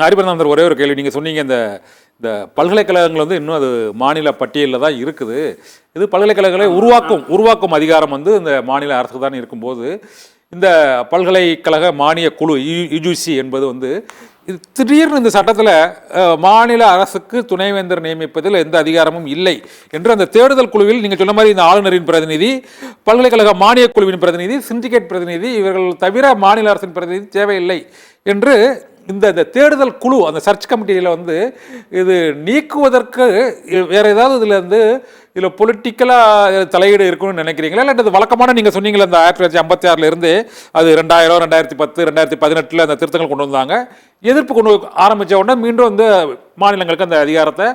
ஹரிபிரதாந்தர், ஒரே ஒரு கேள்வி. நீங்கள் சொன்னீங்க இந்த இந்த பல்கலைக்கழகங்கள் வந்து இன்னும் அது மாநில பட்டியலில் தான் இருக்குது. இது பல்கலைக்கழகங்களை உருவாக்கும் அதிகாரம் வந்து இந்த மாநில அரசுக்கு தான் இருக்கும்போது, இந்த பல்கலைக்கழக மானிய குழு யுஜிசி என்பது வந்து இது திடீர்னு இந்த சட்டத்தில் மாநில அரசுக்கு துணைவேந்தர் நியமிப்பதில் எந்த அதிகாரமும் இல்லை என்று அந்த தேடுதல் குழுவில் நீங்கள் சொன்ன மாதிரி இந்த ஆளுநரின் பிரதிநிதி, பல்கலைக்கழக மானிய குழுவின் பிரதிநிதி, சிண்டிகேட் பிரதிநிதி, இவர்கள் தவிர மாநில அரசின் பிரதிநிதி தேவையில்லை என்று இந்த தேடுதல் குழு, அந்த சர்ச் கமிட்டியில் வந்து இது நீக்குவதற்கு வேற ஏதாவது இதில் பொலிட்டிக்கலாக தலையீடு இருக்குன்னு நினைக்கிறீங்களா? இல்லை இது வழக்கமான நீங்கள் சொன்னீங்களே அந்த 1956 இருந்து அது 2000, 2010, 2018 அந்த திருத்தங்கள் கொண்டு வந்தாங்க, எதிர்ப்பு கொண்டு ஆரம்பித்த உடனே மீண்டும் வந்து மாநிலங்களுக்கு அந்த அதிகாரத்தை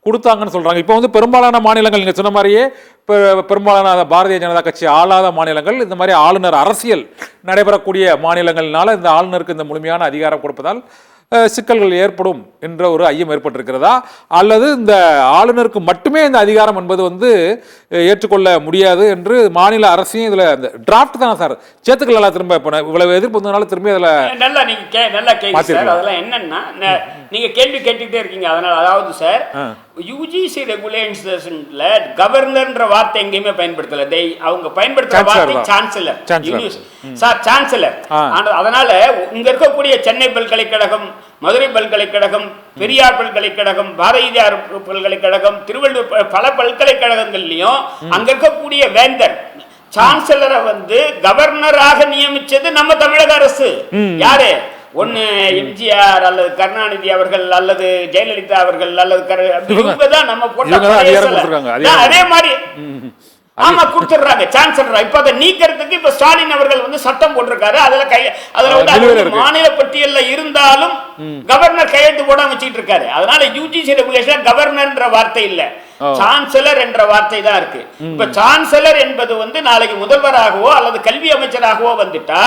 கொடுத்தாங்கன்னு சொல்கிறாங்க. இப்போ வந்து பெரும்பாலான மாநிலங்கள் நீங்கள் சொன்ன மாதிரியே பெரும்பாலான பாரதிய ஜனதா கட்சி ஆளாத மாநிலங்கள், இந்த மாதிரி ஆளுநர் அரசியல் நடைபெறக்கூடிய மாநிலங்கள்னால இந்த ஆளுநருக்கு இந்த முழுமையான அதிகாரம் கொடுப்பதால் சிக்கல்கள் ஏற்படும் என்ற ஒரு ஐயம் ஏற்பட்டிருக்கிறதா, அல்லது இந்த ஆளுநருக்கு மட்டுமே இந்த அதிகாரம் என்பது வந்து ஏற்றுக்கொள்ள முடியாது என்று மாநில அரசையும் இதில் இந்த டிராஃப்ட் தானே சார் சேர்த்துக்கலாம்? திரும்ப இப்போ இவ்வளவு எதிர்ப்பு வந்ததுனால திரும்பி அதில் நல்லா நல்லா கேள்வி சார். அதெல்லாம் என்னன்னா நீங்க கேள்வி கேட்டுக்கிட்டே இருக்கீங்க. அதனால அதாவது சார், யுஜிசி ரெகுலேஷன்ல கவர்னர்ன்ற வார்த்தை எங்கேயுமே பயன்படுத்தல. அவங்க பயன்படுத்துற வார்த்தை சான்சலர். Sir chancellor. அதனால இங்க இருக்கக்கூடிய சென்னை பல்கலைக்கழகம், மதுரை பல்கலைக்கழகம், பெரியார் பல்கலைக்கழகம், பாரதியார் பல்கலைக்கழகம், திருவள்ளுவர், பல பல்கலைக்கழகங்கள்லயும் அங்க இருக்கக்கூடிய வேந்தர் சான்சலரை வந்து கவர்னராக நியமிச்சது நம்ம தமிழக அரசு. யாரு? ஒன்னு எம்ஜிஆர் அல்லது கருணாநிதி அவர்கள் அல்லது ஜெயலலிதா அவர்கள் அல்லது இவங்கதான் நம்ம போட்ட அதே மாதிரி ஆமா கொடுத்துடுறாங்க சான்சலர். இப்ப அதை நீக்கிறதுக்கு இப்ப ஸ்டாலின் அவர்கள் வந்து சட்டம் போட்டிருக்காரு. அதுல வந்து மாநில பட்டியல்ல இருந்தாலும் கவர்னர் கையெழுத்து போடாம வச்சுட்டு இருக்காரு. அதனால யூஜிசி ரெகுலேஷன் கவர்னர் வார்த்தை இல்ல, சான்சலர் என்ற வார்த்தை தான் இருக்கு. இப்ப சான்சலர் என்பது வந்து நாளைக்கு முதல்வராகவோ அல்லது கல்வி அமைச்சராகவோ வந்துட்டா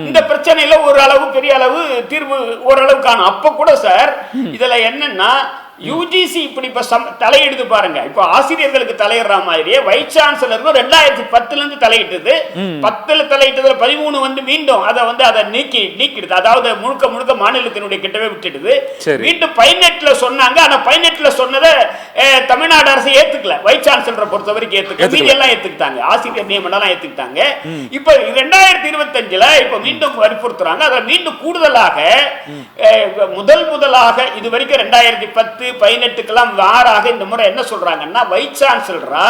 இந்த பிரச்சனையில ஒரு அளவு பெரிய அளவு தீர்வு ஓரளவு காணும். அப்ப கூட சார் இதுல என்னன்னா யூஜிசி இப்படி இப்ப தலையிடுது பாருங்க. இப்ப ஆசிரியர்களுக்கு தலையிடுற மாதிரியே வைஸ் சான்சலருக்கு 2010 இருந்து தலையிட்டது. 10 தலையிட்டதுல 13 வந்து மீண்டும் அதை நீக்கிடுது. அதாவது முழுக்க மாநிலத்தினுடைய கிட்டவே விட்டுடுது. மீண்டும் 18 சொன்னாங்க. ஆனா 18 சொன்னதை தமிழ்நாடு அரசு ஏத்துக்கல. வைஸ் சான்சலரை பொறுத்த வரைக்கும் ஏத்துக்கல, மீதி எல்லாம் ஏத்துக்கிட்டாங்க. ஆசிரியர் நியமனம் எல்லாம் ஏத்துக்கிட்டாங்க. இப்ப 2025 இப்ப மீண்டும் வற்புறுத்துறாங்க. அதை மீண்டும் கூடுதலாக முதலாக இது வரைக்கும் 2010, 18 வாராக இந்த முறை என்ன சொல்றாங்கன்னா வைஸ் சான்சலரா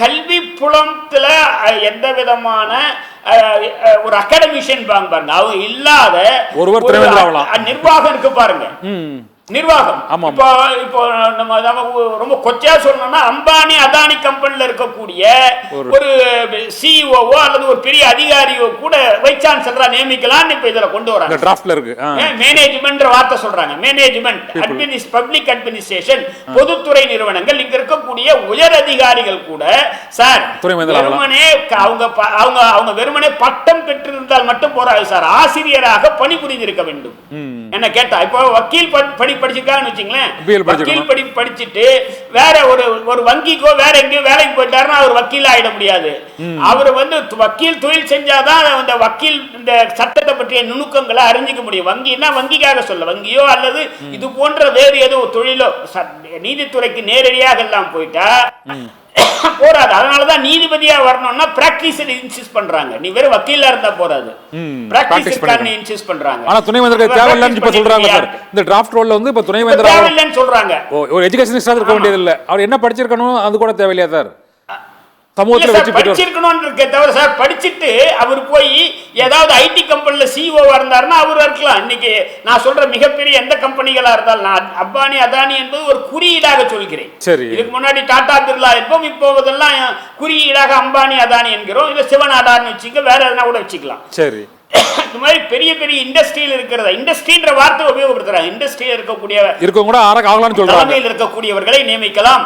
கல்வி புலத்துல எந்த விதமான ஒரு அகாடமிஷியன் பாருங்க அவங்க இல்லாத ஒருவர் நிர்வாகம் இருக்கு பாருங்க. நிர்வாகம் இப்போ நம்ம ரொம்ப கொச்சையா சொல்லணும்னா அம்பானி அதானி கம்பெனில இருக்கக்கூடிய ஒரு சிஇஓவோ அல்லது ஒரு பெரிய அதிகாரியோ கூட வைஸ் சான்சலரா நியமிக்கலாம். இப்ப இதுல கொண்டு வராங்க. டிராஃப்ட்ல இருக்கு. மேனேஜ்மென்ட் வார்த்தை சொல்றாங்க. மேனேஜ்மெண்ட், பப்ளிக் அட்மினிஸ்ட்ரேஷன், பொதுத்துறை நிறுவனங்கள், இங்க இருக்கக்கூடிய உயர் அதிகாரிகள் கூட சார் வெறுமனே அவங்க வெறுமனே பட்டம் பெற்றிருந்தால் மட்டும் போராது சார், ஆசிரியராக பணிபுரிந்திருக்க வேண்டும். என்ன கேட்டா இப்போ வக்கீல் படிச்சிருக்காங்கன்னு வச்சுங்களேன், வக்கீல் படிச்சுட்டு வேற ஒரு வங்கிக்கோ வேற எங்கேயோ வேலைக்கு போயிட்டாருன்னா அவர் வக்கீல் ஆயிட முடியாது. அவர் வந்து வக்கீல் தொழில் செஞ்சாதான் அந்த வக்கீல் இந்த சட்டத்தை பற்றிய நுணுக்கங்களை அறிஞ்சிக்க முடியும். வங்கின்னா வங்கிக்காக சொல்ல, வங்கியோ அல்லது இது போன்ற வேறு ஏதோ தொழிலோ நீதித்துறைக்கு நேரடியாக எல்லாம் போயிட்டா போராது. அதனாலதான் நீதிபதியா வரணும்னா பிராக்டிஸ் இன்சிஸ்ட் பண்றாங்க. நீ வெறும் வக்கீலா இருந்தா போராது, பிராக்டிஸ் இருக்கான்னு இன்சிஸ்ட் பண்றாங்க. ஆனா துணைவேந்தர் தேவையில்லைன்னு இப்ப சொல்றாங்க சார். இந்த டிராஃப்ட் ரோல்ல வந்து இப்ப துணைவேந்தர் தேவையில்லைன்னு சொல்றாங்க. ஒரு எஜுகேஷனிஸ்டா இருக்க வேண்டியது இல்ல, அவர் என்ன படிச்சிருக்கணும் அது கூட தேவையில்லையா சார்? படிச்சுட்டு அவர் போய் ஏதாவது ஐடி கம்பெனில சிஓ இருந்தாருன்னா அவர் இருக்கலாம். இன்னைக்கு நான் சொல்ற மிகப்பெரிய எந்த கம்பெனிகளா இருந்தாலும் நான் அம்பானி அதானி என்பது ஒரு குறியீடாக சொல்கிறேன். இதுக்கு முன்னாடி டாடா பிர்லா இருப்போம், இப்போ இதெல்லாம் குறியீடாக அம்பானி அதானி என்கிறோம். இல்ல சிவன் அடான்னு வச்சுக்க, வேற எதனா கூட வச்சுக்கலாம். சரி, இந்த மாதிரி பெரிய பெரிய இண்டஸ்ட்ரியில் இருக்கிறதா, இண்டஸ்ட்ரின்ற வார்த்தை உபயோகப்படுத்துறாங்க. இண்டஸ்ட்ரியில் இருக்கக்கூடியவர்களை நியமிக்கலாம்.